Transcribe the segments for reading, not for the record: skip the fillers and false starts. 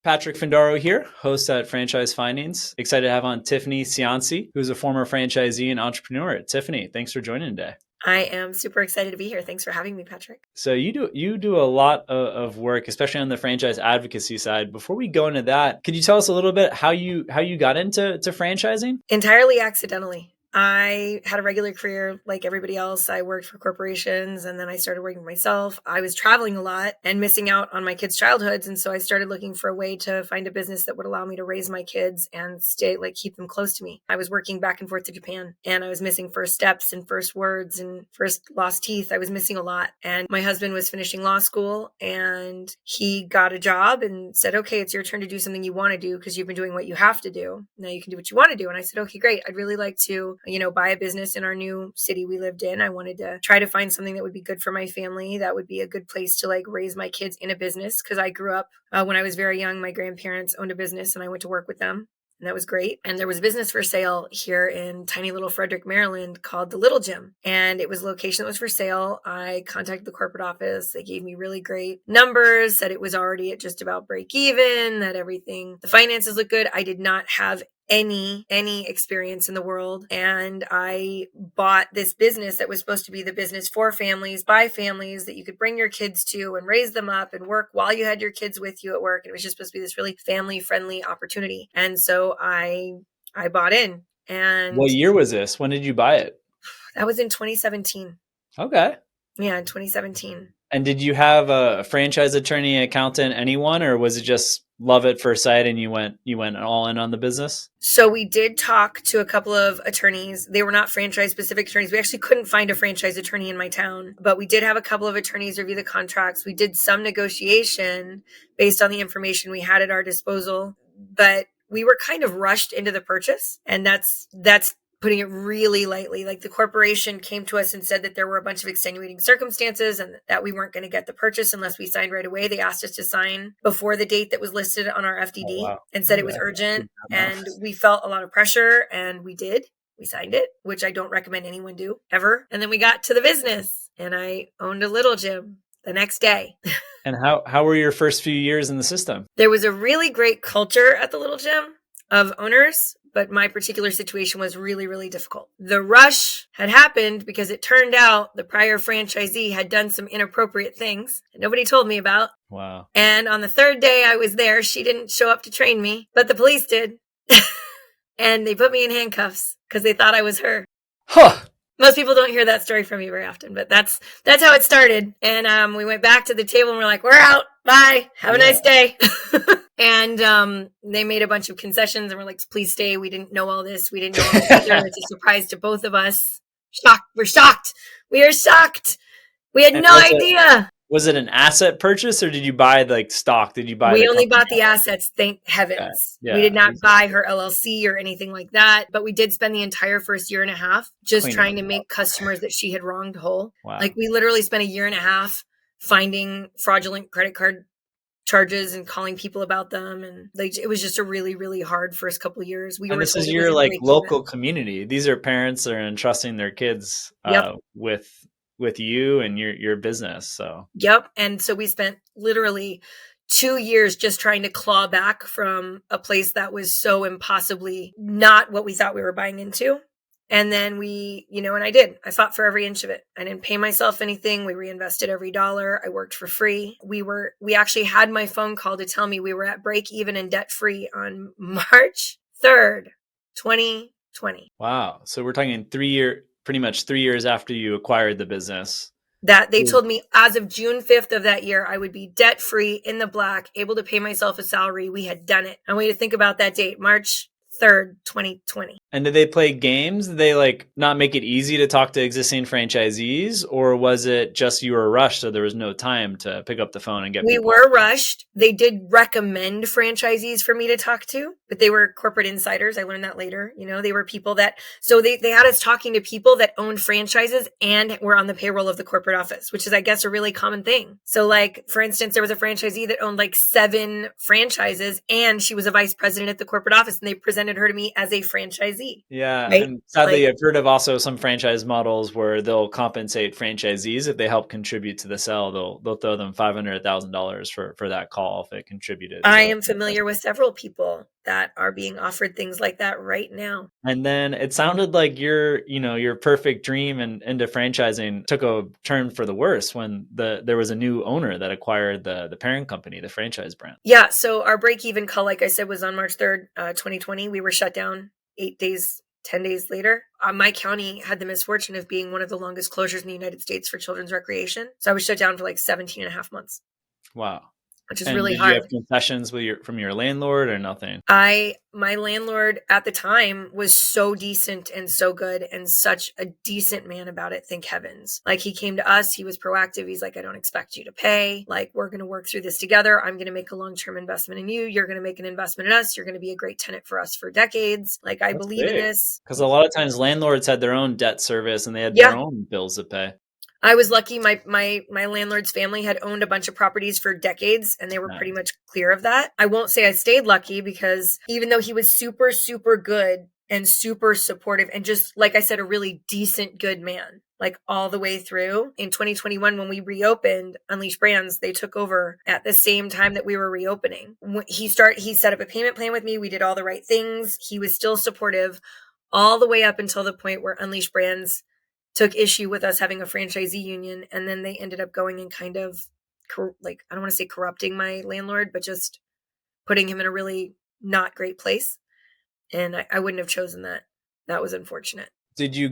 Patrick Findaro here, host at Franchise Findings. Excited to have on Tiffany Cianci, who's a former franchisee and entrepreneur. Tiffany, thanks for joining today. I am super excited to be here. Thanks for having me, Patrick. So you do a lot of work, especially on the franchise advocacy side. Before we go into that, could you tell us a little bit how you got into franchising? Entirely accidentally. I had a regular career like everybody else. I worked for corporations and then I started working for myself. I was traveling a lot and missing out on my kids' childhoods. And so I started looking for a way to find a business that would allow me to raise my kids and keep them close to me. I was working back and forth to Japan and I was missing first steps and first words and first lost teeth. I was missing a lot. And my husband was finishing law school and he got a job and said, okay, it's your turn to do something you want to do because you've been doing what you have to do. Now you can do what you want to do. And I said, okay, great. I'd really like to buy a business in our new city we lived in. I wanted to try to find something that would be good for my family. That would be a good place to raise my kids in a business. Cause I grew up when I was very young, my grandparents owned a business and I went to work with them. And that was great. And there was a business for sale here in tiny little Frederick, Maryland called the Little Gym. And it was a location that was for sale. I contacted the corporate office. They gave me really great numbers, said it was already at just about break even, that the finances looked good. I did not have any experience in the world. And I bought this business that was supposed to be the business for families, by families that you could bring your kids to and raise them up and work while you had your kids with you at work. And it was just supposed to be this really family friendly opportunity. And so I bought in. And what year was this? When did you buy it? That was in 2017. Okay. Yeah, in 2017. And did you have a franchise attorney, accountant, anyone, or was it just love at first sight and you went all in on the business? So we did talk to a couple of attorneys. They were not franchise specific attorneys. We actually couldn't find a franchise attorney in my town, but we did have a couple of attorneys review the contracts. We did some negotiation based on the information we had at our disposal, but we were kind of rushed into the purchase. And that's putting it really lightly. Like the corporation came to us and said that there were a bunch of extenuating circumstances and that we weren't going to get the purchase unless we signed right away. They asked us to sign before the date that was listed on our FDD and said it was urgent. And we felt a lot of pressure and we did. We signed it, which I don't recommend anyone do ever. And then we got to the business and I owned a Little Gym the next day. And how were your first few years in the system? There was a really great culture at the Little Gym of owners, but my particular situation was really, really difficult. The rush had happened because it turned out the prior franchisee had done some inappropriate things that nobody told me about. Wow. And on the third day I was there, she didn't show up to train me, but the police did. And they put me in handcuffs because they thought I was her. Huh. Most people don't hear that story from me very often, but that's how it started. And we went back to the table and we're like, we're out. Bye. Have a nice day. And they made a bunch of concessions and we're like, please stay. We didn't know all this. We didn't know all this either. It's a surprise to both of us. Shocked. We're shocked. We are shocked. We had no idea. Was it an asset purchase or did you buy stock? Did you buy? We only bought the assets. Thank heavens. Okay. Yeah, we did not buy her LLC or anything like that, but we did spend the entire first year and a half just trying to make customers that she had wronged whole. Wow. We literally spent a year and a half finding fraudulent credit card charges and calling people about them. And it was just a really, really hard first couple of years. And this is your local community. These are parents that are entrusting their kids with you and your business. So yep. And so we spent literally 2 years just trying to claw back from a place that was so impossibly not what we thought we were buying into. And then and I did. I fought for every inch of it. I didn't pay myself anything. We reinvested every dollar. I worked for free. We actually had my phone call to tell me we were at break even and debt free on March 3rd, 2020. Wow. So we're talking pretty much 3 years after you acquired the business. That they told me as of June 5th of that year, I would be debt free in the black, able to pay myself a salary. We had done it. I want you to think about that date, March 3rd, 2020. And did they play games? Did they not make it easy to talk to existing franchisees, or was it just you were rushed so there was no time to pick up the phone and get people? We were rushed. They did recommend franchisees for me to talk to, but they were corporate insiders. I learned that later. They were people so they had us talking to people that owned franchises and were on the payroll of the corporate office, which is, I guess, a really common thing. So for instance, there was a franchisee that owned 7 franchises and she was a vice president at the corporate office and they presented her to me as a franchisee. franchisee. Yeah. Right? And sadly, Like, I've heard of also some franchise models where they'll compensate franchisees if they help contribute to the sale. They'll throw them $500,000 for that call if it contributed to I the am franchise. familiar with several people that are being offered things like that right now. And then it sounded like your perfect dream and into franchising took a turn for the worse when there was a new owner that acquired the parent company, the franchise brand. Yeah. So our break even call, like I said, was on March 3rd, 2020. We were shut down 8 days, 10 days later. My county had the misfortune of being one of the longest closures in the United States for children's recreation. So I was shut down for like 17 and a half months, Wow. which is And really did you have hard. concessions from your landlord or nothing? My landlord at the time was so decent and so good and such a decent man about it. Thank heavens. Like, he came to us, he was proactive. He's like, I don't expect you to pay. Like, we're going to work through this together. I'm going to make a long-term investment in you. You're going to make an investment in us. You're going to be a great tenant for us for decades. Like, I That's believe in big. this. Because a lot of times landlords had their own debt service and they had their Yeah. own bills to pay. I was lucky. My landlord's family had owned a bunch of properties for decades, and they were pretty Nice. much clear of that. I won't say I stayed lucky, because even though he was super, super good and super supportive and just, like I said, a really decent, good man, like all the way through, in 2021, when we reopened Unleash Brands, they took over at the same time that we were reopening. He set up a payment plan with me. We did all the right things. He was still supportive all the way up until the point where Unleash Brands took issue with us having a franchisee union, and then they ended up going and kind of, like, I don't want to say corrupting my landlord, but just putting him in a really not great place. And I wouldn't have chosen that. That was unfortunate. Did you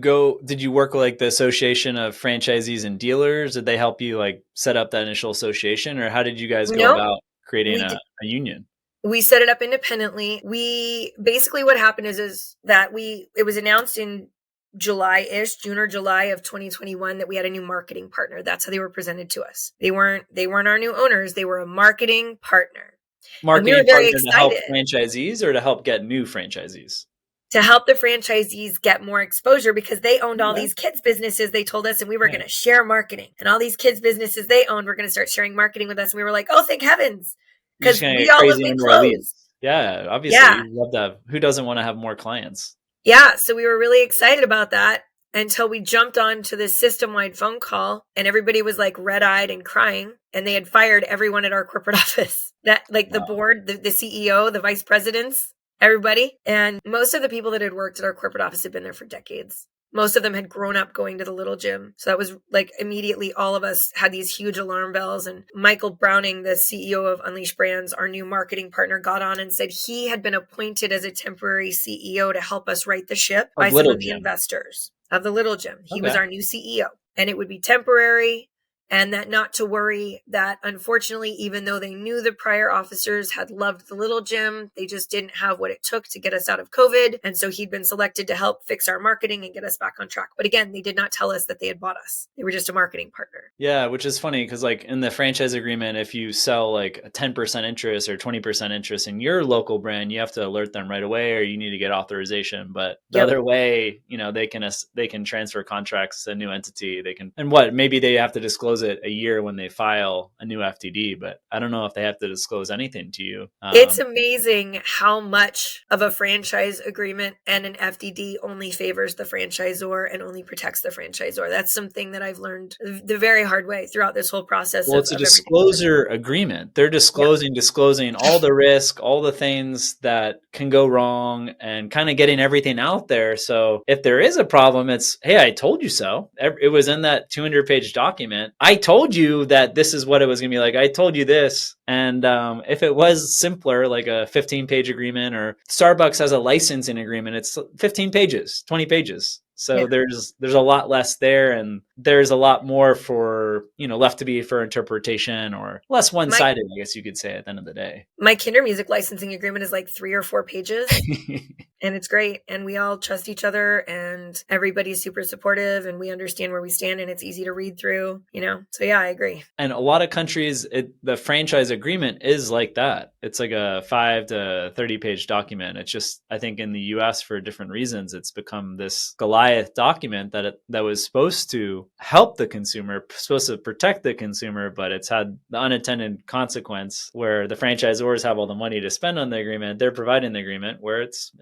work with like the association of franchisees and dealers? Did they help you like set up that initial association, or how did you guys go No, about creating we a did. union? We set it up independently. We basically, what happened is that it was announced in July-ish, June or July of 2021, that we had a new marketing partner. That's how they were presented to us. They weren't our new owners. They were a marketing partner. And we were Marketing very partner to help excited franchisees or to help get new franchisees? to help the franchisees get more exposure, because they owned all Okay. these kids businesses, they told us, and we were Yeah. going to share marketing. And all these kids businesses they owned were going to start sharing marketing with us. And we were like, oh, thank heavens, You're just because gonna we get all have crazy been and more leads. closed. Yeah, obviously Yeah. you love that. Who doesn't want to have more clients? Yeah. So we were really excited about that until we jumped onto this system-wide phone call, and everybody was like red-eyed and crying, and they had fired everyone at our corporate office. That, like, the Wow. board, the CEO, the vice presidents, everybody. And most of the people that had worked at our corporate office had been there for decades. Most of them had grown up going to the little gym. So that was like, immediately all of us had these huge alarm bells. And Michael Browning, the CEO of Unleash Brands, our new marketing partner, got on and said he had been appointed as a temporary CEO to help us right the ship by Of some Little of the Jim. investors of the little gym. He was Okay. our new CEO, and it would be temporary. And that not to worry, that unfortunately, even though they knew the prior officers had loved the little gym, they just didn't have what it took to get us out of COVID. And so he'd been selected to help fix our marketing and get us back on track. But again, they did not tell us that they had bought us. They were just a marketing partner. Yeah, which is funny because like in the franchise agreement, if you sell like a 10% interest or 20% interest in your local brand, you have to alert them right away or you need to get authorization. But the Yep. other way, they can transfer contracts to a new entity. They can, and maybe they have to disclose it a year when they file a new FTD, but I don't know if they have to disclose anything to you. It's amazing how much of a franchise agreement and an FDD only favors the franchisor and only protects the franchisor. That's something that I've learned the very hard way throughout this whole process Well, of it's a everything. disclosure agreement. They're Yeah. disclosing all the risk, all the things that can go wrong, and kind of getting everything out there. So if there is a problem, it's, hey, I told you so. It was in that 200-page document. I told you that this is what it was going to be like. I told you this. And if it was simpler, like a 15-page agreement, or Starbucks has a licensing agreement, it's 15 pages, 20 pages. So Yeah. there's a lot less there, and there's a lot more for, left to be for interpretation, or less one-sided, I guess you could say, at the end of the day. My Kinder Music licensing agreement is like 3 or 4 pages. And it's great. And we all trust each other, and everybody's super supportive, and we understand where we stand, and it's easy to read through, So yeah, I agree. And a lot of countries, the franchise agreement is like that. It's like a 5 to 30-page document. It's just, I think in the US, for different reasons, it's become this Goliath document that was supposed to help the consumer, supposed to protect the consumer, but it's had the unintended consequence where the franchisors have all the money to spend on the agreement. They're providing the agreement where it's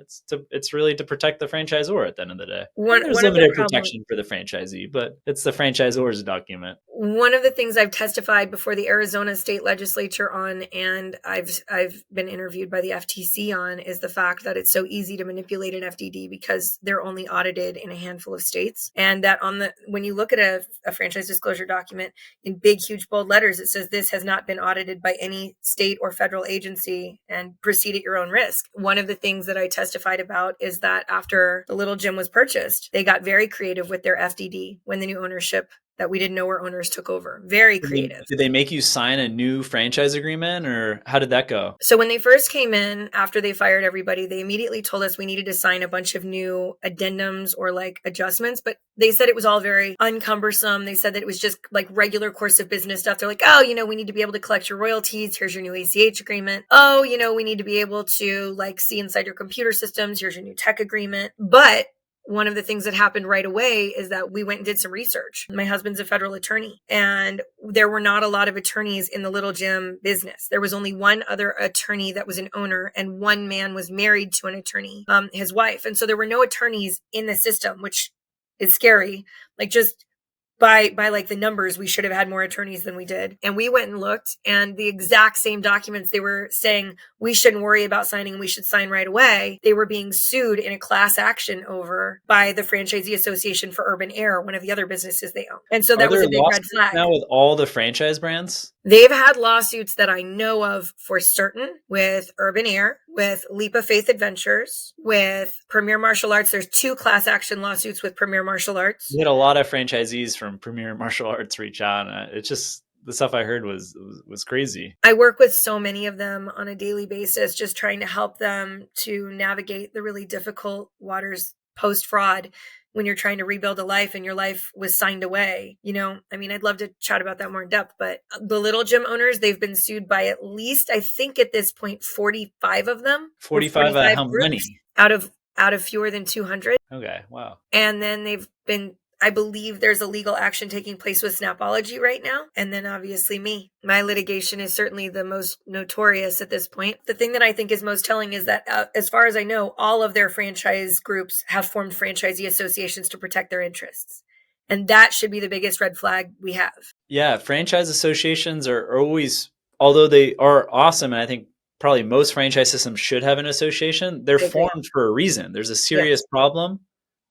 it's really to protect the franchisor at the end of the day. One There's of the limited problems. protection for the franchisee, but it's the franchisor's document. One of the things I've testified before the Arizona state legislature on, and I've been interviewed by the FTC on, is the fact that it's so easy to manipulate an FDD because they're only audited in a handful of states. And that when you look at a franchise disclosure document in big, huge, bold letters, it says this has not been audited by any state or federal agency and proceed at your own risk. One of the things that I testified about is that after the Little Gym was purchased, they got very creative with their FDD when the new ownership that we didn't know where owners took over. Very creative. Did they make you sign a new franchise agreement, or how did that go? So when they first came in, after they fired everybody, they immediately told us we needed to sign a bunch of new addendums or like adjustments, but they said it was all very uncumbersome. They said that it was just like regular course of business stuff. They're like, oh, we need to be able to collect your royalties. Here's your new ACH agreement. Oh, we need to be able to like see inside your computer systems. Here's your new tech agreement. But one of the things that happened right away is that we went and did some research. My husband's a federal attorney, and there were not a lot of attorneys in the Little Gym business. There was only one other attorney that was an owner, and one man was married to an attorney, his wife. And so there were no attorneys in the system, which is scary. Like just by like the numbers, we should have had more attorneys than we did. And we went and looked, and the exact same documents they were saying we shouldn't worry about signing, we should sign right away, they were being sued in a class action over by the Franchisee Association for Urban Air, one of the other businesses they own. And so that was a big red flag. Now with all the franchise brands? They've had lawsuits that I know of for certain with Urban Air, with Leap of Faith Adventures, with Premier Martial Arts. There's 2 class action lawsuits with Premier Martial Arts. We had a lot of franchisees from Premier Martial Arts reach out. It's just the stuff I heard was crazy. I work with so many of them on a daily basis, just trying to help them to navigate the really difficult waters post-fraud when you're trying to rebuild a life and your life was signed away. I'd love to chat about that more in depth, but the Little Gym owners, they've been sued by at least, I think at this point, 45 of them. 45 how many? Out of fewer than 200. Okay, wow. And then they've been, I believe there's a legal action taking place with Snapology right now. And then obviously me. My litigation is certainly the most notorious at this point. The thing that I think is most telling is that as far as I know, all of their franchise groups have formed franchisee associations to protect their interests. And that should be the biggest red flag we have. Yeah, franchise associations are always, although they are awesome, and I think probably most franchise systems should have an association, they're formed for a reason. There's a serious problem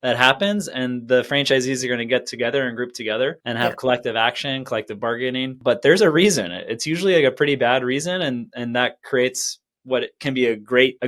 that happens, and the franchisees are going to get together and group together and have collective action, collective bargaining. But there's a reason. It's usually like a pretty bad reason, and that creates what can be a great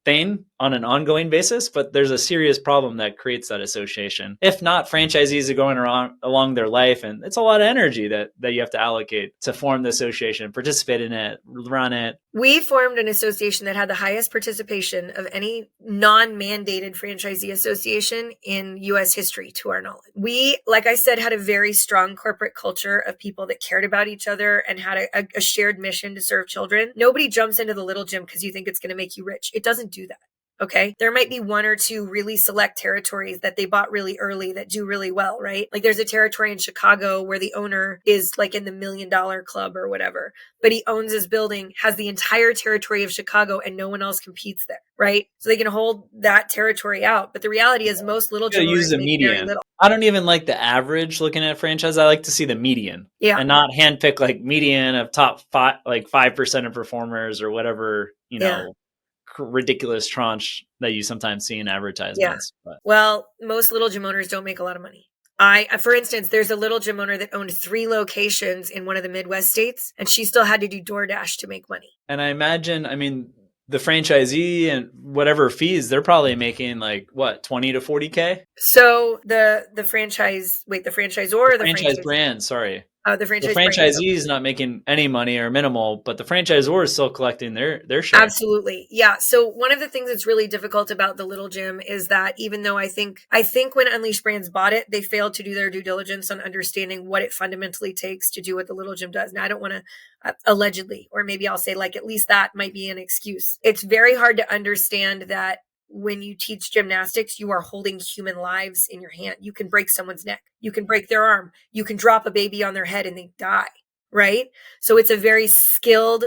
thing on an ongoing basis, but there's a serious problem that creates that association. If not, franchisees are going along their life, and it's a lot of energy that you have to allocate to form the association, participate in it, run it. We formed an association that had the highest participation of any non-mandated franchisee association in U.S. history, to our knowledge. We, like I said, had a very strong corporate culture of people that cared about each other and had a shared mission to serve children. Nobody jumps into the Little Gym because you think it's going to make you rich. It doesn't do that. Okay. There might be 1 or 2 really select territories that they bought really early that do really well, right? Like there's a territory in Chicago where the owner is like in the $1 million club or whatever, but he owns his building, has the entire territory of Chicago, and no one else competes there, right? So they can hold that territory out. But the reality is most Little Gym use the median. I don't even like the average looking at franchise. I like to see the median, and not handpick like median of top 5, like 5% of performers or whatever, ridiculous tranche that you sometimes see in advertisements. Yeah. Well, most Little Gym owners don't make a lot of money. For instance, there's a Little Gym owner that owned 3 locations in one of the Midwest states, and she still had to do DoorDash to make money. And I imagine, the franchisee and whatever fees, they're probably making like what, 20 to 40K? So the franchisor, or the franchise brand, sorry. The franchisee is not making any money or minimal, but the franchisor is still collecting their share. Absolutely. Yeah. So one of the things that's really difficult about the Little Gym is that even though I think when Unleashed Brands bought it, they failed to do their due diligence on understanding what it fundamentally takes to do what the Little Gym does. Now, I don't want to allegedly, or maybe I'll say like at least that might be an excuse. It's very hard to understand that when you teach gymnastics, you are holding human lives in your hand. You can break someone's neck. You can break their arm. You can drop a baby on their head and they die, right? So it's a very skilled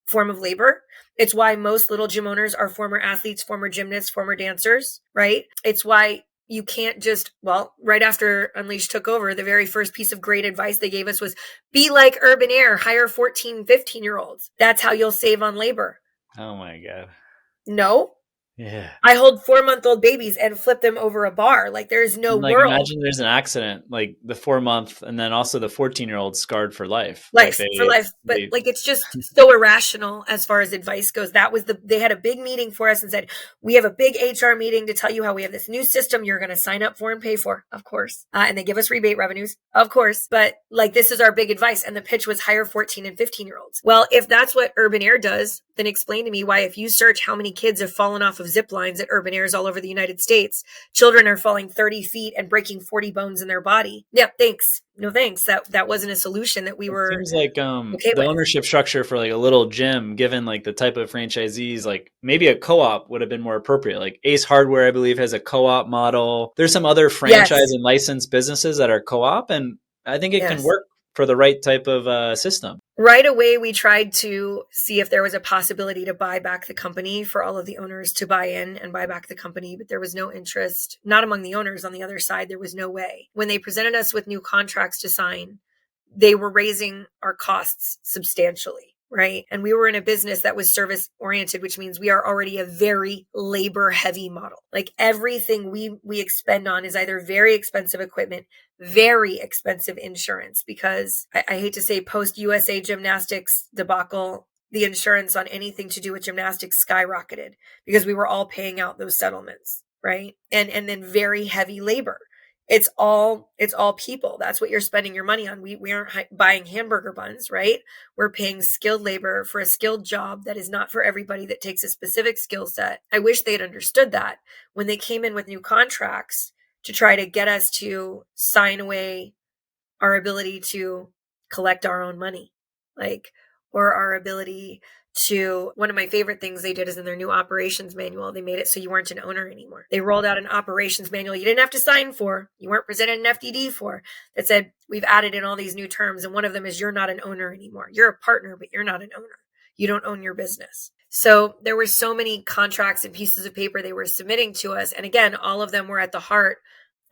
form of labor. It's why most little gym owners are former athletes, former gymnasts, former dancers, right? It's why you can't just, right after Unleashed took over, the very first piece of great advice they gave us was be like Urban Air, hire 14, 15-year-olds. That's how you'll save on labor. Oh my God. No. Yeah. I hold 4-month-old babies and flip them over a bar. Like there's no Like world. imagine there's an accident, like the 4-month and then also the 14-year-old scarred for life. For life. But like, it's just so irrational as far as advice goes. They had a big meeting for us and said, we have a big HR meeting to tell you how we have this new system you're going to sign up for and pay for, of course. And they give us rebate revenues, of course. But like, this is our big advice. And the pitch was hire 14 and 15-year-olds. Well, if that's what Urban Air does, then explain to me why, if you search how many kids have fallen off of zip lines at Urban Airs all over the United States, children are falling 30 feet and breaking 40 bones in their body. Yeah, thanks. No thanks. That wasn't a solution that we were. Seems like okay the with. ownership structure for like a little gym, given like the type of franchisees, like maybe a co-op would have been more appropriate. Like Ace Hardware, I believe, has a co-op model. There's some other franchise and licensed businesses that are co-op, and I think it can work for the right type of system. Right away, we tried to see if there was a possibility to buy back the company, for all of the owners to buy in and buy back the company, but there was no interest, not among the owners. On the other side, there was no way. When they presented us with new contracts to sign, they were raising our costs substantially, right? And we were in a business that was service oriented, which means we are already a very labor heavy model. Like everything we expend on is either very expensive equipment, very expensive insurance, because I hate to say, post USA Gymnastics debacle, the insurance on anything to do with gymnastics skyrocketed because we were all paying out those settlements, right? And then very heavy labor. It's all people. That's what you're spending your money on. We aren't buying hamburger buns, right? We're paying skilled labor for a skilled job that is not for everybody, that takes a specific skill set. I wish they had understood that when they came in with new contracts to try to get us to sign away our ability to collect our own money, or our ability to, one of my favorite things they did is in their new operations manual, they made it so you weren't an owner anymore. They rolled out an operations manual you didn't have to sign for, you weren't presented an FDD for, that said, we've added in all these new terms. And one of them is you're not an owner anymore. You're a partner, but you're not an owner. You don't own your business. So there were so many contracts and pieces of paper they were submitting to us. And again, all of them were at the heart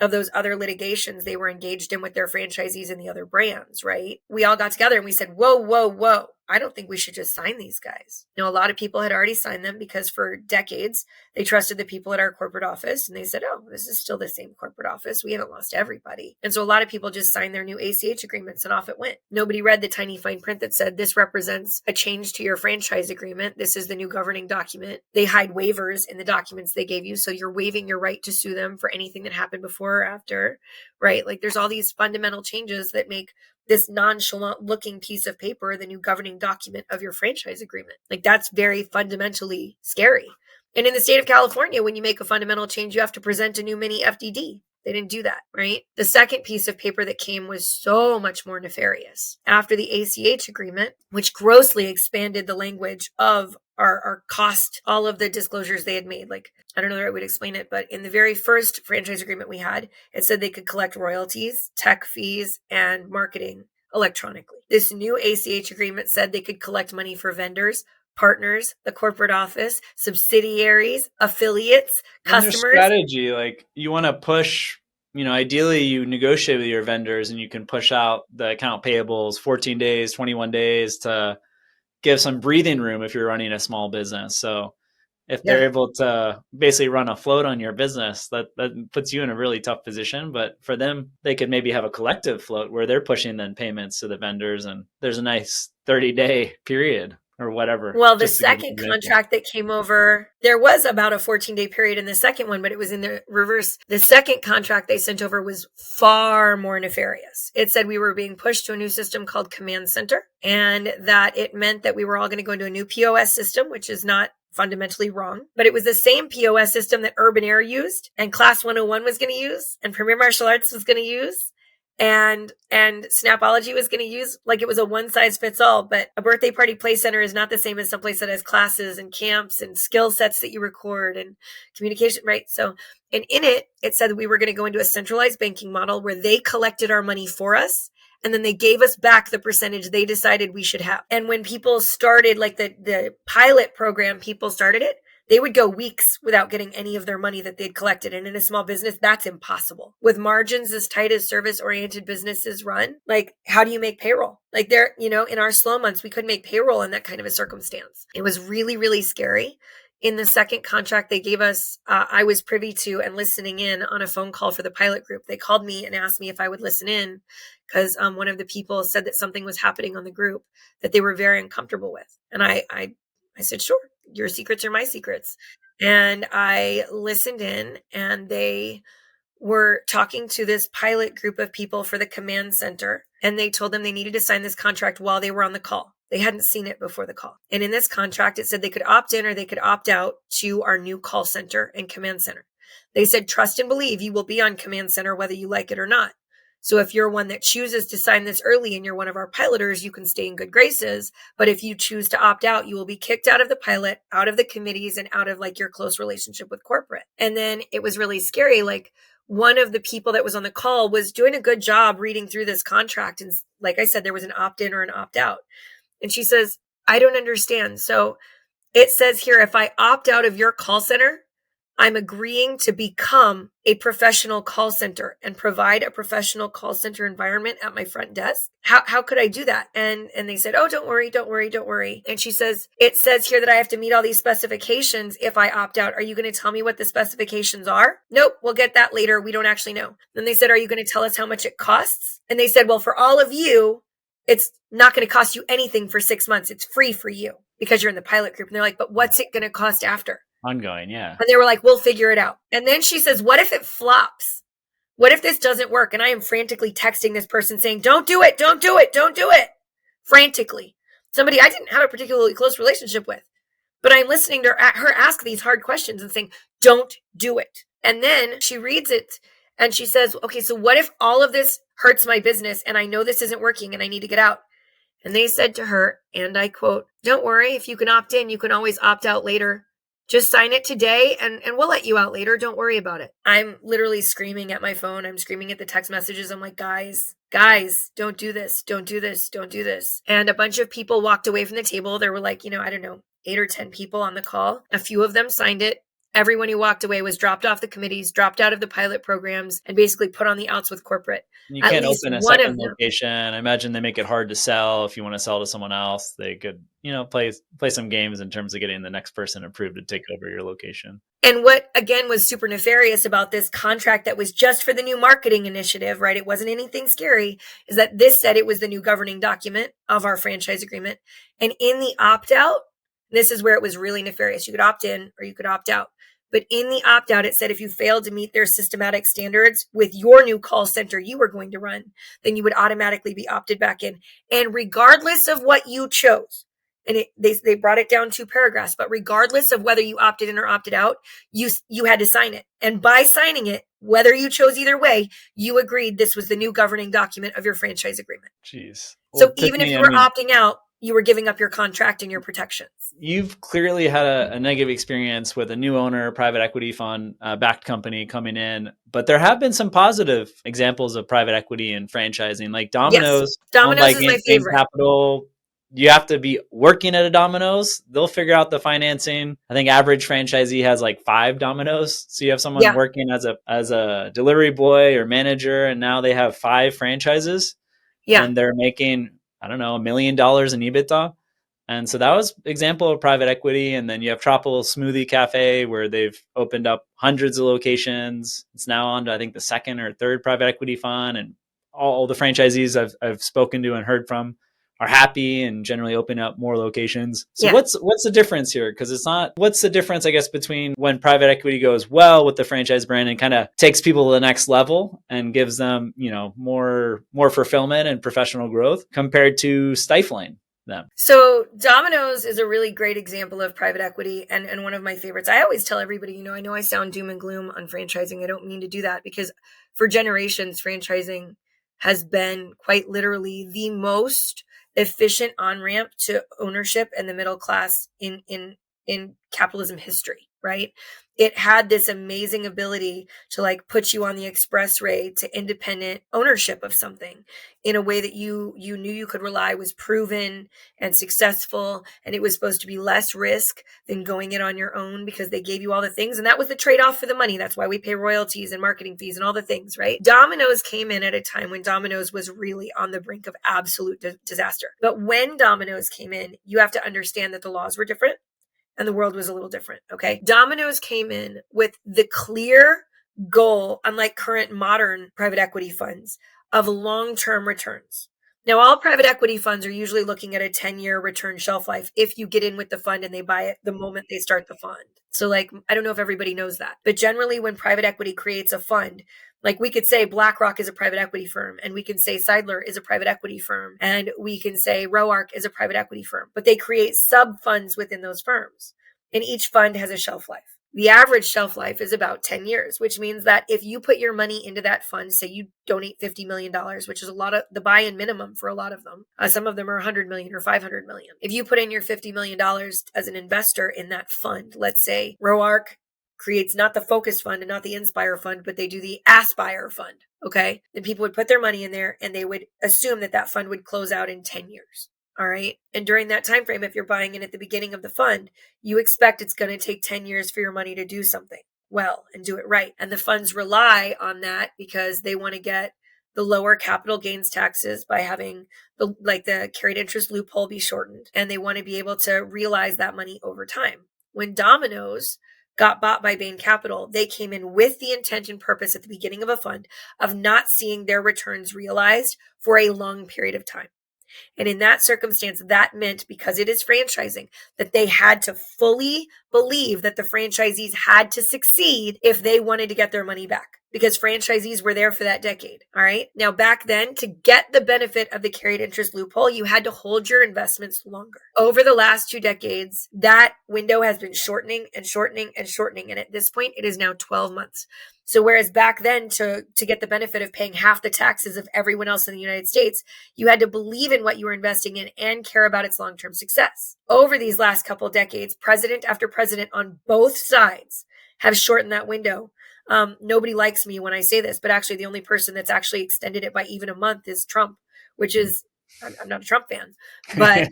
of those other litigations they were engaged in with their franchisees and the other brands, right? We all got together and we said, whoa. I don't think we should just sign these guys. A lot of people had already signed them because for decades, they trusted the people at our corporate office and they said, oh, this is still the same corporate office. We haven't lost everybody. And so a lot of people just signed their new ACH agreements and off it went. Nobody read the tiny fine print that said, this represents a change to your franchise agreement. This is the new governing document. They hide waivers in the documents they gave you. So you're waiving your right to sue them for anything that happened before or after, right? Like there's all these fundamental changes that make this nonchalant looking piece of paper the new governing document of your franchise agreement. Like that's very fundamentally scary. And in the state of California, when you make a fundamental change, you have to present a new mini FDD. They didn't do that, right? The second piece of paper that came was so much more nefarious. After the ACH agreement, which grossly expanded the language of our cost, all of the disclosures they had made. Like, I don't know the right way to explain it, but in the very first franchise agreement we had, it said they could collect royalties, tech fees, and marketing electronically. This new ACH agreement said they could collect money for vendors, partners, the corporate office, subsidiaries, affiliates, customers. Their strategy, like you want to push, ideally you negotiate with your vendors and you can push out the account payables 14 days, 21 days to give some breathing room if you're running a small business. So if they're able to basically run a float on your business, that puts you in a really tough position. But for them, they could maybe have a collective float where they're pushing then payments to the vendors and there's a nice 30-day period or whatever. Well, the second contract that came over, there was about a 14-day period in the second one, but it was in the reverse. The second contract they sent over was far more nefarious. It said we were being pushed to a new system called Command Center, and that it meant that we were all going to go into a new POS system, which is not fundamentally wrong, but it was the same POS system that Urban Air used and Class 101 was going to use and Premier Martial Arts was going to use and Snapology was going to use. Like it was a one size fits all, but a birthday party play center is not the same as someplace that has classes and camps and skill sets that you record and communication, right? So, and in it, it said that we were going to go into a centralized banking model where they collected our money for us And then they gave us back the percentage they decided we should have. And when people started, like the pilot program, people started it, they would go weeks without getting any of their money that they'd collected. And in a small business, that's impossible. With margins as tight as service-oriented businesses run, like, how do you make payroll? Like, in our slow months, we couldn't make payroll in that kind of a circumstance. It was really, really scary. In the second contract they gave us, I was privy to and listening in on a phone call for the pilot group. They called me and asked me if I would listen in because one of the people said that something was happening on the group that they were very uncomfortable with. And I said, sure, your secrets are my secrets. And I listened in, and they were talking to this pilot group of people for the command center, and they told them they needed to sign this contract while they were on the call. They hadn't seen it before the call. And in this contract, it said they could opt in or they could opt out to our new call center and command center. They said, trust and believe you will be on command center whether you like it or not. So if you're one that chooses to sign this early and you're one of our piloters, you can stay in good graces. But if you choose to opt out, you will be kicked out of the pilot, out of the committees, and out of like your close relationship with corporate. And then it was really scary. Like, one of the people that was on the call was doing a good job reading through this contract. And like I said, there was an opt-in or an opt-out. And she says, I don't understand. So it says here, if I opt out of your call center, I'm agreeing to become a professional call center and provide a professional call center environment at my front desk. How could I do that? And they said, oh, don't worry. And she says, it says here that I have to meet all these specifications if I opt out. Are you going to tell me what the specifications are? Nope, we'll get that later. We don't actually know. Then they said, are you going to tell us how much it costs? And they said, well, for all of you, it's not going to cost you anything for 6 months. It's free for you because you're in the pilot group. And they're like, but what's it going to cost after? Ongoing, yeah. And they were like, we'll figure it out. And then she says, what if it flops? What if this doesn't work? And I am frantically texting this person saying, don't do it. Frantically. Somebody I didn't have a particularly close relationship with. But I'm listening to her ask these hard questions and saying, don't do it. And then she reads it and she says, okay, so what if all of this hurts my business and I know this isn't working and I need to get out? And they said to her, and I quote, don't worry, if you can opt in, you can always opt out later. Just sign it today and we'll let you out later. Don't worry about it. I'm literally screaming at my phone. I'm screaming at the text messages. I'm like, guys, don't do this. And a bunch of people walked away from the table. There were like, I don't know, 8 or 10 people on the call. A few of them signed it. Everyone who walked away was dropped off the committees, dropped out of the pilot programs, and basically put on the outs with corporate. You can't open a second location. I imagine they make it hard to sell. If you want to sell to someone else, they could, play some games in terms of getting the next person approved to take over your location. And what, again, was super nefarious about this contract that was just for the new marketing initiative, right? It wasn't anything scary, is that this said it was the new governing document of our franchise agreement. And in the opt-out, this is where it was really nefarious. You could opt in or you could opt out. But in the opt-out, it said if you failed to meet their systematic standards with your new call center you were going to run, then you would automatically be opted back in. And regardless of what you chose, and they brought it down 2 paragraphs, but regardless of whether you opted in or opted out, you had to sign it. And by signing it, whether you chose either way, you agreed this was the new governing document of your franchise agreement. Jeez. Well, so even if you were opting out, you were giving up your contract and your protections. You've clearly had a negative experience with a new owner, private equity fund backed company coming in, but there have been some positive examples of private equity and franchising, like Domino's. Yes. Domino's is my favorite. Capital. You have to be working at a Domino's. They'll figure out the financing. I think average franchisee has like 5 Domino's. So you have someone working as a delivery boy or manager, and now they have 5 franchises. Yeah. And they're making, I don't know, $1 million in EBITDA. And so that was example of private equity. And then you have Tropical Smoothie Cafe, where they've opened up hundreds of locations. It's now on to, I think, the 2nd or 3rd private equity fund. And all the franchisees I've spoken to and heard from are happy and generally open up more locations. So what's the difference here? Because what's the difference, I guess, between when private equity goes well with the franchise brand and kind of takes people to the next level and gives them, more fulfillment and professional growth compared to stifling them? So Domino's is a really great example of private equity and one of my favorites. I always tell everybody, I know I sound doom and gloom on franchising. I don't mean to do that because for generations, franchising has been quite literally the most efficient on-ramp to ownership and the middle class in capitalism history, right? It had this amazing ability to like put you on the expressway to independent ownership of something in a way that you knew you could rely, was proven and successful, and it was supposed to be less risk than going it on your own because they gave you all the things, and that was the trade-off for the money. That's why we pay royalties and marketing fees and all the things, right? Domino's came in at a time when Domino's was really on the brink of absolute disaster. But when Domino's came in, you have to understand that the laws were different and the world was a little different, okay? Domino's came in with the clear goal, unlike current modern private equity funds, of long-term returns. Now, all private equity funds are usually looking at a 10-year return shelf life if you get in with the fund and they buy it the moment they start the fund. So like, I don't know if everybody knows that, but generally when private equity creates a fund, like we could say BlackRock is a private equity firm, and we can say Seidler is a private equity firm, and we can say Roark is a private equity firm, but they create sub funds within those firms, and each fund has a shelf life. The average shelf life is about 10 years, which means that if you put your money into that fund, say you donate $50 million, which is a lot of the buy-in minimum for a lot of them. Some of them are 100 million or 500 million. If you put in your $50 million as an investor in that fund, let's say Roark creates not the Focus Fund and not the Inspire Fund, but they do the Aspire Fund, okay? Then people would put their money in there and they would assume that that fund would close out in 10 years. All right. And during that time frame, if you're buying in at the beginning of the fund, you expect it's going to take 10 years for your money to do something well and do it right. And the funds rely on that because they want to get the lower capital gains taxes by having the carried interest loophole be shortened. And they want to be able to realize that money over time. When Domino's got bought by Bain Capital, they came in with the intent and purpose at the beginning of a fund of not seeing their returns realized for a long period of time. And in that circumstance, that meant, because it is franchising, that they had to fully believe that the franchisees had to succeed if they wanted to get their money back, because franchisees were there for that decade. All right. Now, back then, to get the benefit of the carried interest loophole, you had to hold your investments longer. Over the last 2 decades, that window has been shortening and shortening and shortening. And at this point, it is now 12 months. So whereas back then, to get the benefit of paying half the taxes of everyone else in the United States, you had to believe in what you were investing in and care about its long-term success. Over these last couple decades, president after president on both sides have shortened that window. Nobody likes me when I say this, but actually the only person that's actually extended it by even a month is Trump, which is, I'm not a Trump fan, but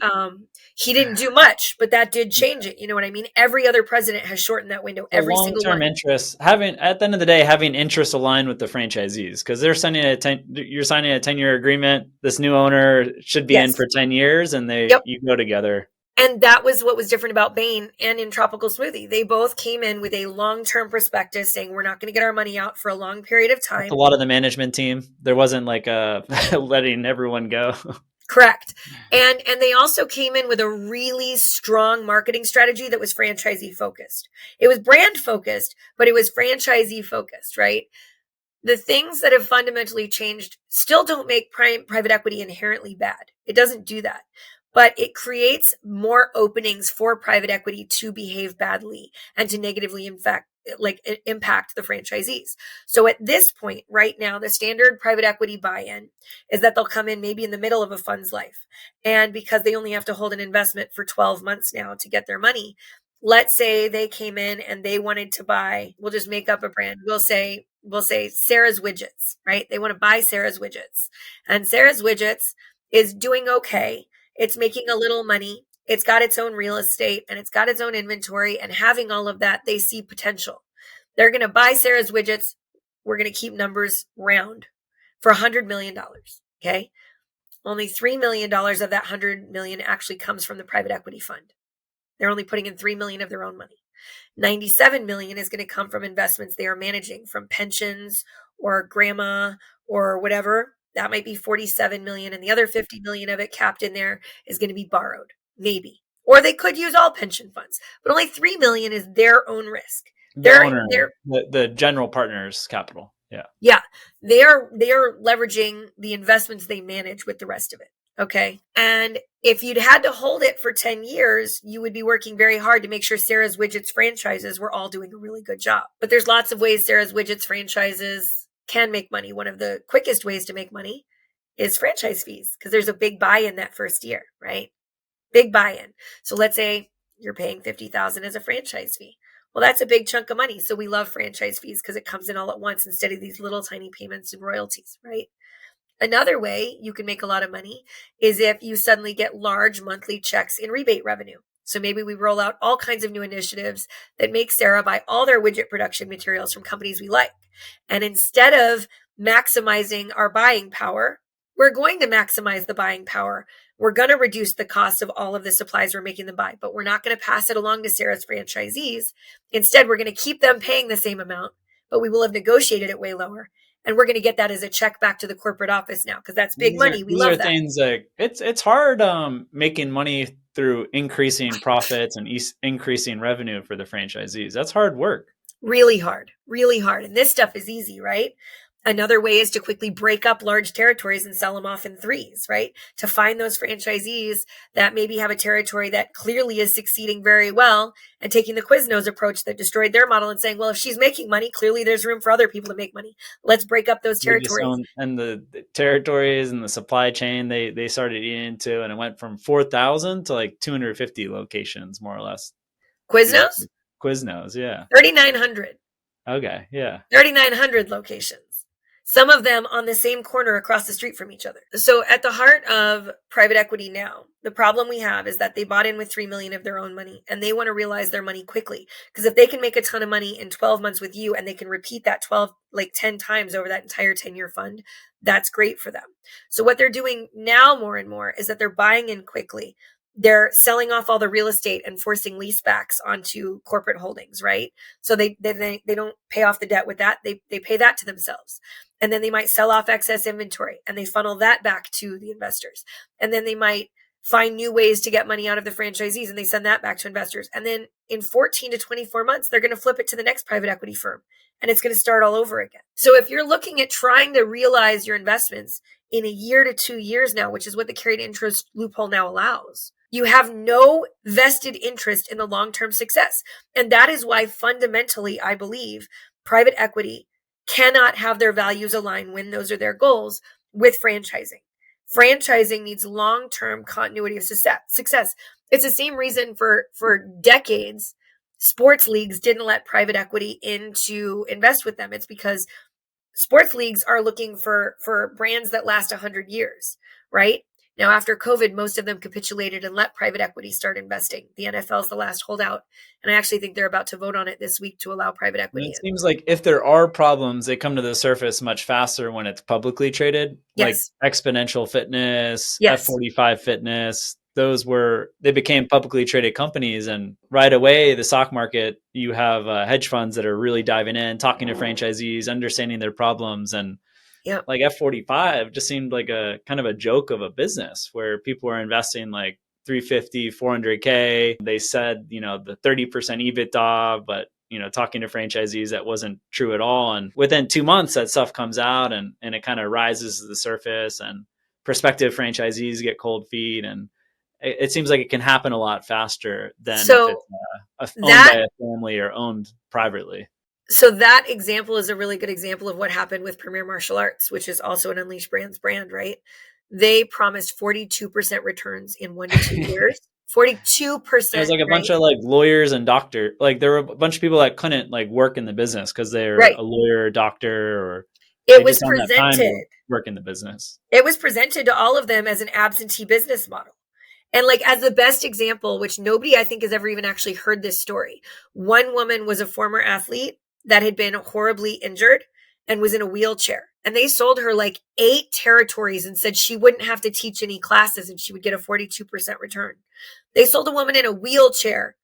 he didn't do much, but that did change it. You know what I mean? Every other president has shortened that window. Every single one. Long-term interests, having at the end of the day, having interests aligned with the franchisees, because they're signing you're signing a 10-year agreement. This new owner should be in for 10 years, and you go together. And that was what was different about Bain and in Tropical Smoothie. They both came in with a long-term perspective saying, we're not going to get our money out for a long period of time. That's a lot of the management team. There wasn't like letting everyone go. Correct. And they also came in with a really strong marketing strategy that was franchisee focused. It was brand focused, but it was franchisee focused, right? The things that have fundamentally changed still don't make private equity inherently bad. It doesn't do that. But it creates more openings for private equity to behave badly and to negatively impact the franchisees. So at this point, right now, the standard private equity buy-in is that they'll come in maybe in the middle of a fund's life. And because they only have to hold an investment for 12 months now to get their money, let's say they came in and they wanted to buy, we'll just make up a brand. We'll say Sarah's Widgets, right? They want to buy Sarah's Widgets. And Sarah's Widgets is doing okay. It's making a little money. It's got its own real estate and it's got its own inventory, and having all of that, they see potential. They're going to buy Sarah's Widgets. We're going to keep numbers round for $100 million. Okay. Only $3 million of that $100 million actually comes from the private equity fund. They're only putting in $3 million of their own money. $97 million is going to come from investments they are managing, from pensions or grandma or whatever. That might be $47 million, and the other $50 million of it capped in there is going to be borrowed, maybe. Or they could use all pension funds, but only $3 million is their own risk. The general partner's capital. Yeah. Yeah. They are leveraging the investments they manage with the rest of it. Okay. And if you'd had to hold it for 10 years, you would be working very hard to make sure Sarah's Widgets franchises were all doing a really good job. But there's lots of ways Sarah's Widgets franchises can make money. One of the quickest ways to make money is franchise fees, because there's a big buy-in that first year, right? Big buy-in. So let's say you're paying $50,000 as a franchise fee. Well, that's a big chunk of money. So we love franchise fees because it comes in all at once instead of these little tiny payments and royalties, right? Another way you can make a lot of money is if you suddenly get large monthly checks in rebate revenue. So maybe we roll out all kinds of new initiatives that make Sarah buy all their widget production materials from companies we like. And instead of maximizing our buying power, we're going to maximize the buying power. We're going to reduce the cost of all of the supplies we're making them buy, but we're not going to pass it along to Sarah's franchisees. Instead, we're going to keep them paying the same amount, but we will have negotiated it way lower. And we're going to get that as a check back to the corporate office now because that's big money. We love that. Things like it's hard making money through increasing profits and increasing revenue for the franchisees. That's hard work. Really hard, really hard. And this stuff is easy, right? Another way is to quickly break up large territories and sell them off in threes, right? To find those franchisees that maybe have a territory that clearly is succeeding very well and taking the Quiznos approach that destroyed their model and saying, well, if she's making money, clearly there's room for other people to make money. Let's break up those territories. And the territories and the supply chain they started eating into, and it went from 4,000 to like 250 locations, more or less. Quiznos? Quiznos, yeah. 3,900. Okay, yeah. 3,900 locations. Some of them on the same corner across the street from each other. So at the heart of private equity now, the problem we have is that they bought in with $3 million of their own money and they want to realize their money quickly. Because if they can make a ton of money in 12 months with you and they can repeat that 10 times over that entire 10-year fund, that's great for them. So what they're doing now more and more is that they're buying in quickly. They're selling off all the real estate and forcing leasebacks onto corporate holdings, right? So they don't pay off the debt with that. They pay that to themselves. And then they might sell off excess inventory and they funnel that back to the investors. And then they might find new ways to get money out of the franchisees and they send that back to investors. And then in 14 to 24 months, they're going to flip it to the next private equity firm and it's going to start all over again. So if you're looking at trying to realize your investments in a year to 2 years now, which is what the carried interest loophole now allows, you have no vested interest in the long-term success. And that is why fundamentally, I believe private equity cannot have their values align when those are their goals with franchising. Franchising needs long-term continuity of success. It's the same reason for decades, sports leagues didn't let private equity in to invest with them. It's because sports leagues are looking for brands that last 100 years, right? Now, after COVID, most of them capitulated and let private equity start investing. The NFL is the last holdout. And I actually think they're about to vote on it this week to allow private equity. It seems like if there are problems, they come to the surface much faster when it's publicly traded. Yes. Like Exponential Fitness, Yes. F45 Fitness. They became publicly traded companies. And right away, the stock market, you have hedge funds that are really diving in, talking to franchisees, understanding their problems. And Yep. like F45 just seemed like a kind of a joke of a business where people were investing like 350, 400K. They said, the 30% EBITDA, but, talking to franchisees, that wasn't true at all. And within 2 months, that stuff comes out and it kind of rises to the surface and prospective franchisees get cold feet. And it seems like it can happen a lot faster than if it's owned by a family or owned privately. So that example is a really good example of what happened with Premier Martial Arts, which is also an Unleashed Brands brand, right? They promised 42% returns in 1 to 2 years. 42%. There's like a bunch of like lawyers and doctor, like there were a bunch of people that couldn't like work in the business because they're a lawyer, or doctor, or it was presented work in the business. It was presented to all of them as an absentee business model. And like as the best example, which nobody I think has ever even actually heard this story. One woman was a former athlete that had been horribly injured and was in a wheelchair. And they sold her like 8 territories and said she wouldn't have to teach any classes and she would get a 42% return. They sold a woman in a wheelchair,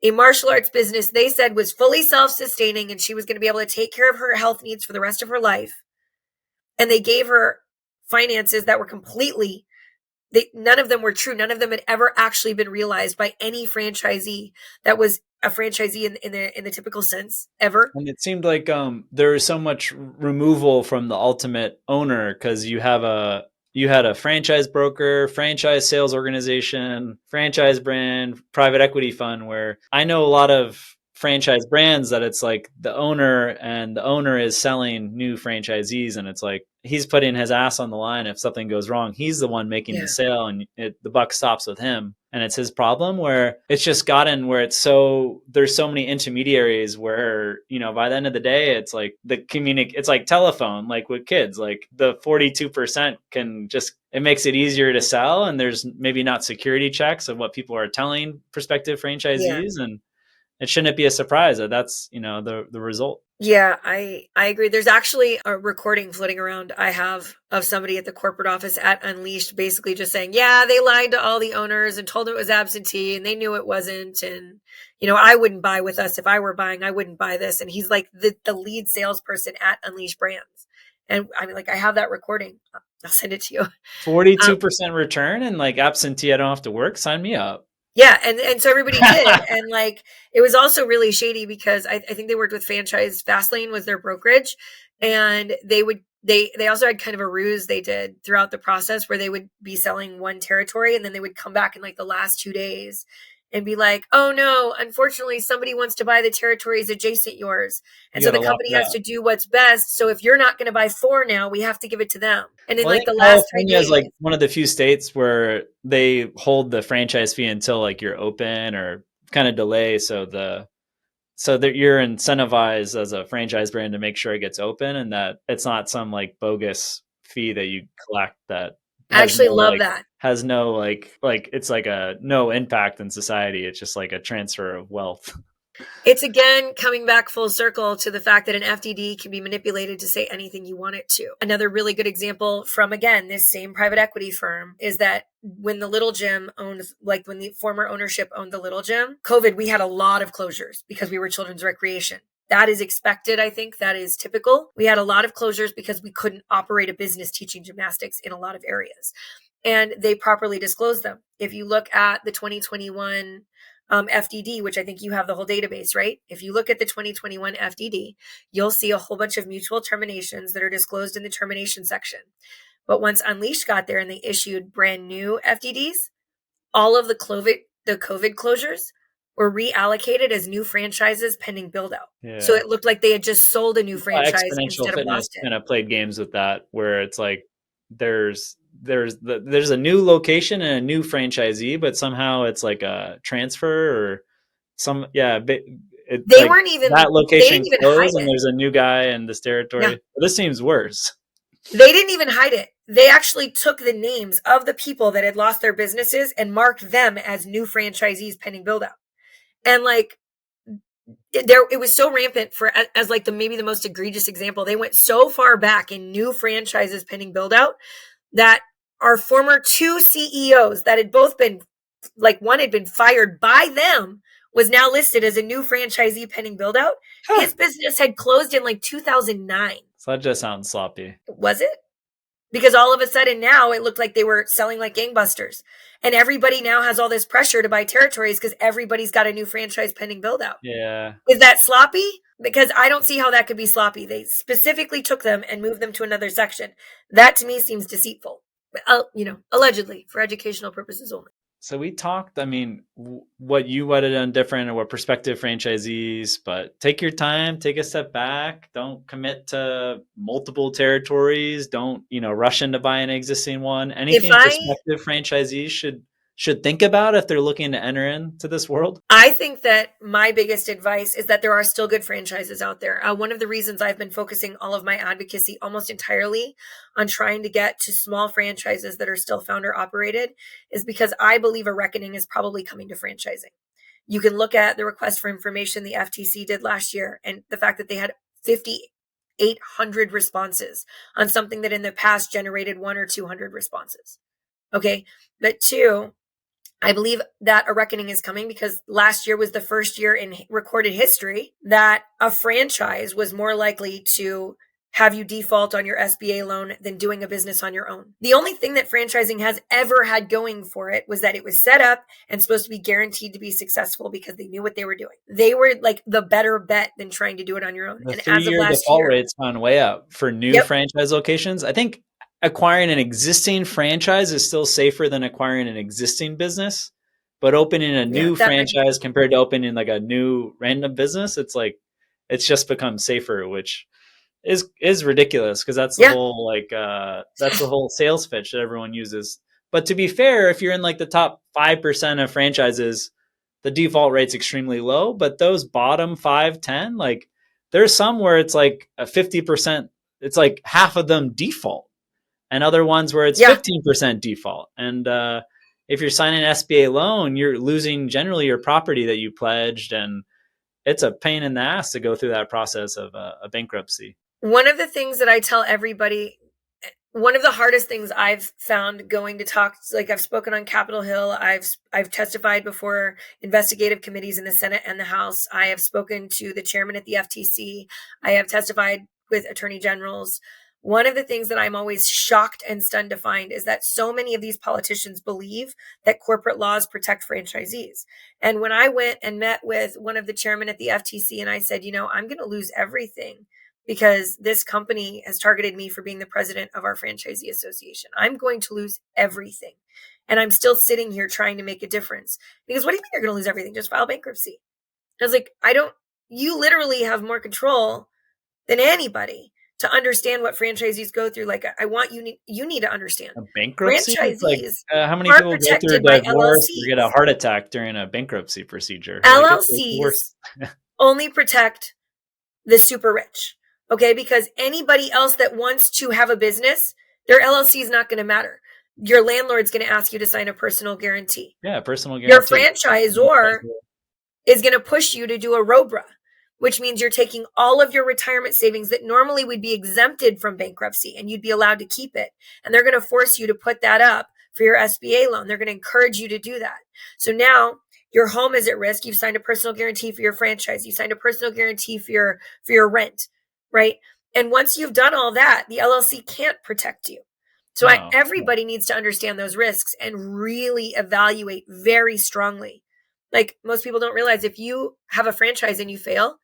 a martial arts business they said was fully self-sustaining and she was going to be able to take care of her health needs for the rest of her life. And they gave her finances that were completely, none of them were true. None of them had ever actually been realized by any franchisee that was a franchisee in the typical sense ever. And it seemed like there was so much removal from the ultimate owner because you had a franchise broker, franchise sales organization, franchise brand, private equity fund, where I know a lot of franchise brands that it's like the owner is selling new franchisees and it's like he's putting his ass on the line if something goes wrong. He's the one making the sale and the buck stops with him. and it's his problem, where it's just gotten where there's so many intermediaries where, by the end of the day, it's like it's like telephone, like with kids, like the 42% it makes it easier to sell, and there's maybe not security checks of what people are telling prospective Yeah. franchisees, and it shouldn't be a surprise that that's the result. Yeah, I agree. There's actually a recording floating around I have of somebody at the corporate office at Unleashed basically just saying, yeah, they lied to all the owners and told them it was absentee and they knew it wasn't. And, I wouldn't buy with us. If I were buying, I wouldn't buy this. And he's like the lead salesperson at Unleashed Brands. And I mean, like, I have that recording. I'll send it to you. 42% return and like absentee, I don't have to work. Sign me up. Yeah, and so everybody did, and like it was also really shady because I think they worked with Franchise Fastlane was their brokerage, and they also had kind of a ruse they did throughout the process where they would be selling one territory and then they would come back in like the last 2 days and be like, oh no, unfortunately somebody wants to buy the territories adjacent yours, and so the company has to do what's best. So if you're not going to buy 4 now, we have to give it to them. And in like the last 3 California days, is like one of the few states where they hold the franchise fee until like you're open or kind of delay. So that you're incentivized as a franchise brand to make sure it gets open and that it's not some like bogus fee that you collect that I actually love that. Has no like it's like a no impact in society. It's just like a transfer of wealth. It's again coming back full circle to the fact that an FDD can be manipulated to say anything you want it to. Another really good example from, again, this same private equity firm is that when the Little Gym owned, like when the former ownership owned the Little Gym, COVID, we had a lot of closures because we were children's recreation. That is expected. I think that is typical. We had a lot of closures because we couldn't operate a business teaching gymnastics in a lot of areas. And they properly disclosed them. If you look at the 2021 FDD, which I think you have the whole database, right? If you look at the 2021 FDD, you'll see a whole bunch of mutual terminations that are disclosed in the termination section. But once Unleashed got there and they issued brand new FDDs, all of the COVID closures were reallocated as new franchises pending build out. Yeah. So it looked like they had just sold a new franchise instead of lost it. Kind of played games with that, where it's like there's a new location and a new franchisee, but somehow it's like a transfer or some they weren't even that location closed and there's a new guy in this territory. Yeah. This seems worse. They didn't even hide it. They actually took the names of the people that had lost their businesses and marked them as new franchisees pending build out. And like it was so rampant for as like maybe the most egregious example. They went so far back in new franchises pending build out that our former 2 CEOs that had both been, like one had been fired by them, was now listed as a new franchisee pending build out. His business had closed in like 2009. So that just sounds sloppy. Was it? Because all of a sudden now it looked like they were selling like gangbusters. And everybody now has all this pressure to buy territories because everybody's got a new franchise pending build out. Yeah. Is that sloppy? Because I don't see how that could be sloppy. They specifically took them and moved them to another section. That to me seems deceitful. Allegedly for educational purposes only. So we talked, I mean, what you would have done different or what prospective franchisees, but take your time, take a step back. Don't commit to multiple territories. Don't, rush into buying an existing one. Anything prospective franchisees should think about if they're looking to enter into this world? I think that my biggest advice is that there are still good franchises out there. One of the reasons I've been focusing all of my advocacy almost entirely on trying to get to small franchises that are still founder operated is because I believe a reckoning is probably coming to franchising. You can look at the request for information the FTC did last year and the fact that they had 5,800 responses on something that in the past generated 100 or 200 responses. Okay. But 2, I believe that a reckoning is coming because last year was the first year in recorded history that a franchise was more likely to have you default on your SBA loan than doing a business on your own. The only thing that franchising has ever had going for it was that it was set up and supposed to be guaranteed to be successful because they knew what they were doing. They were like the better bet than trying to do it on your own. The 3-year default rate's gone way up for new franchise locations. I think acquiring an existing franchise is still safer than acquiring an existing business, but opening a new franchise compared to opening like a new random business, it's just become safer, which is ridiculous because that's the whole that's the whole sales pitch that everyone uses. But to be fair, if you're in like the top 5% of franchises, the default rate's extremely low. But those bottom 5, 10, like there's some where it's like a 50%, it's like half of them default, and other ones where it's Yeah. 15% default. And if you're signing an SBA loan, you're losing generally your property that you pledged. And it's a pain in the ass to go through that process of a bankruptcy. One of the things that I tell everybody, one of the hardest things I've found going to talk, like I've spoken on Capitol Hill, I've testified before investigative committees in the Senate and the House. I have spoken to the chairman at the FTC. I have testified with attorney generals. One of the things that I'm always shocked and stunned to find is that so many of these politicians believe that corporate laws protect franchisees. And when I went and met with one of the chairmen at the FTC and I said, I'm going to lose everything because this company has targeted me for being the president of our franchisee association. I'm going to lose everything. And I'm still sitting here trying to make a difference. Because what do you mean you're going to lose everything? Just file bankruptcy. I was like, you literally have more control than anybody to understand what franchisees go through. Like, you need to understand. A bankruptcy? It's like, Franchisees how many are people go through a protected by divorce or get a LLCs. heart attack during a bankruptcy procedure? LLCs only protect the super rich. Okay, because anybody else that wants to have a business, their LLC is not going to matter. Your landlord's going to ask you to sign a personal guarantee. Yeah, personal guarantee. Your franchisor is going to push you to do a ROBRA, which means you're taking all of your retirement savings that normally would be exempted from bankruptcy and you'd be allowed to keep it. And they're going to force you to put that up for your SBA loan. They're going to encourage you to do that. So now your home is at risk. You've signed a personal guarantee for your franchise. You signed a personal guarantee for your rent. Right. And once you've done all that, the LLC can't protect you. So everybody needs to understand those risks and really evaluate very strongly. Like most people don't realize, if you have a franchise and you fail,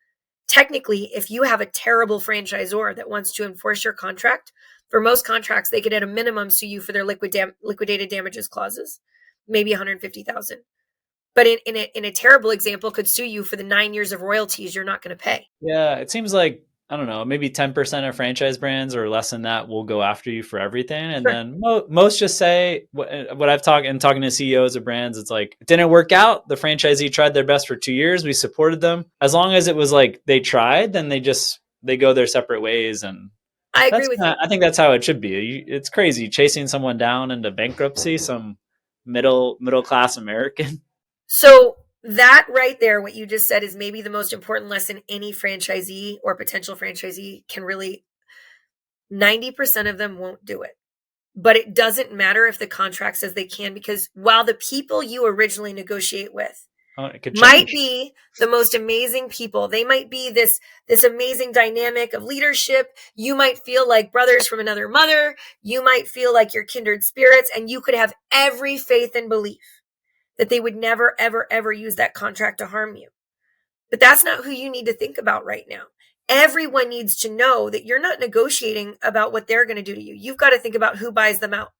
technically, if you have a terrible franchisor that wants to enforce your contract, for most contracts, they could at a minimum sue you for their liquidated damages clauses, maybe $150,000. But in a terrible example, could sue you for the 9 years of royalties you're not going to pay. Yeah, it seems like, I don't know, maybe 10% of franchise brands or less than that will go after you for everything. And then most just say what I've talking to CEOs of brands. It's like, it didn't work out. The franchisee tried their best for 2 years. We supported them. As long as it was like they tried, then they go their separate ways. And I agree with you. I think that's how it should be. It's crazy chasing someone down into bankruptcy, some middle class American. So that right there, what you just said, is maybe the most important lesson any franchisee or potential franchisee can really. 90% of them won't do it. But it doesn't matter if the contract says they can, because while the people you originally negotiate with might be the most amazing people, they might be this amazing dynamic of leadership. You might feel like brothers from another mother. You might feel like you're kindred spirits, and you could have every faith and belief that they would never, ever, ever use that contract to harm you. But that's not who you need to think about right now. Everyone needs to know that you're not negotiating about what they're going to do to you. You've got to think about who buys them out,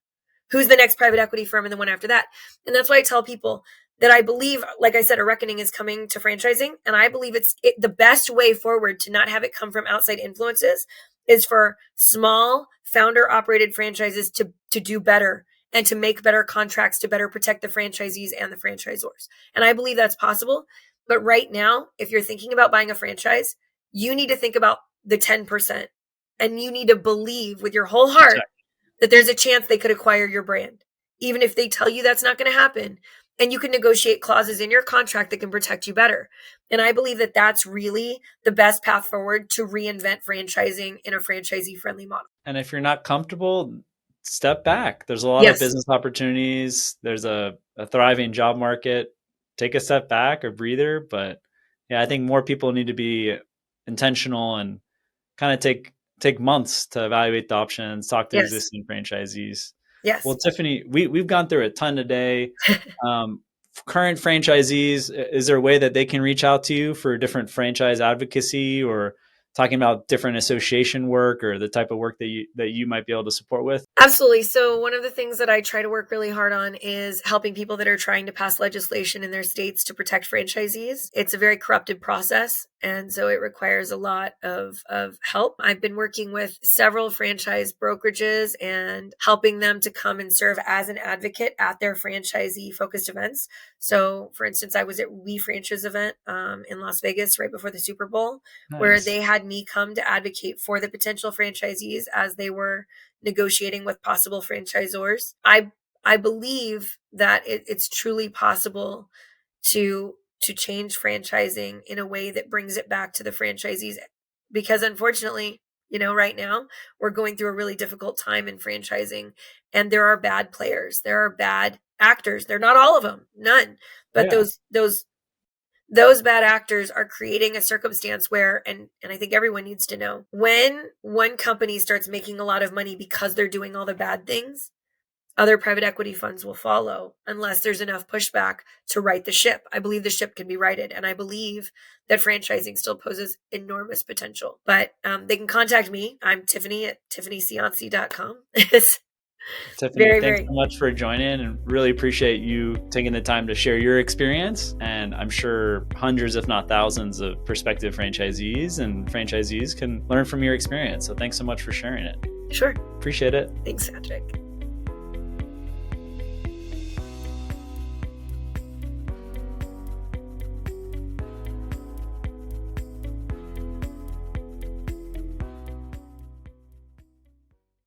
who's the next private equity firm, and the one after that. And that's why I tell people that I believe, like I said, a reckoning is coming to franchising. And I believe the best way forward to not have it come from outside influences is for small founder-operated franchises to do better and to make better contracts to better protect the franchisees and the franchisors. And I believe that's possible. But right now, if you're thinking about buying a franchise, you need to think about the 10%. And you need to believe with your whole heart that there's a chance they could acquire your brand, even if they tell you that's not going to happen. And you can negotiate clauses in your contract that can protect you better. And I believe that that's really the best path forward to reinvent franchising in a franchisee-friendly model. And if you're not comfortable, step back. There's a lot of business opportunities. There's a thriving job market. Take a step back, a breather. But yeah, I think more people need to be intentional and kind of take months to evaluate the options, talk to existing franchisees. Yes. Well, Tiffany, we've gone through a ton today. Current franchisees, is there a way that they can reach out to you for different franchise advocacy or talking about different association work or the type of work that you might be able to support with? Absolutely. So one of the things that I try to work really hard on is helping people that are trying to pass legislation in their states to protect franchisees. It's a very corrupted process, and so it requires a lot of help. I've been working with several franchise brokerages and helping them to come and serve as an advocate at their franchisee focused events. So for instance, I was at We Franchise event in Las Vegas right before the Super Bowl, where Nice. they had me come to advocate for the potential franchisees as they were negotiating with possible franchisors. I believe that it's truly possible to change franchising in a way that brings it back to the franchisees, because unfortunately, right now we're going through a really difficult time in franchising, and there are bad players, there are bad actors. They're not all of them, none, Oh, but yeah. those bad actors are creating a circumstance where, and I think everyone needs to know, when one company starts making a lot of money because they're doing all the bad things, other private equity funds will follow unless there's enough pushback to right the ship. I believe the ship can be righted, and I believe that franchising still poses enormous potential. But they can contact me. I'm Tiffany at tiffanycianci.com. It's Tiffany, very, thanks very so much for joining, and really appreciate you taking the time to share your experience. And I'm sure hundreds, if not thousands, of prospective franchisees and franchisees can learn from your experience. So thanks so much for sharing it. sure. Appreciate it. Thanks, Patrick.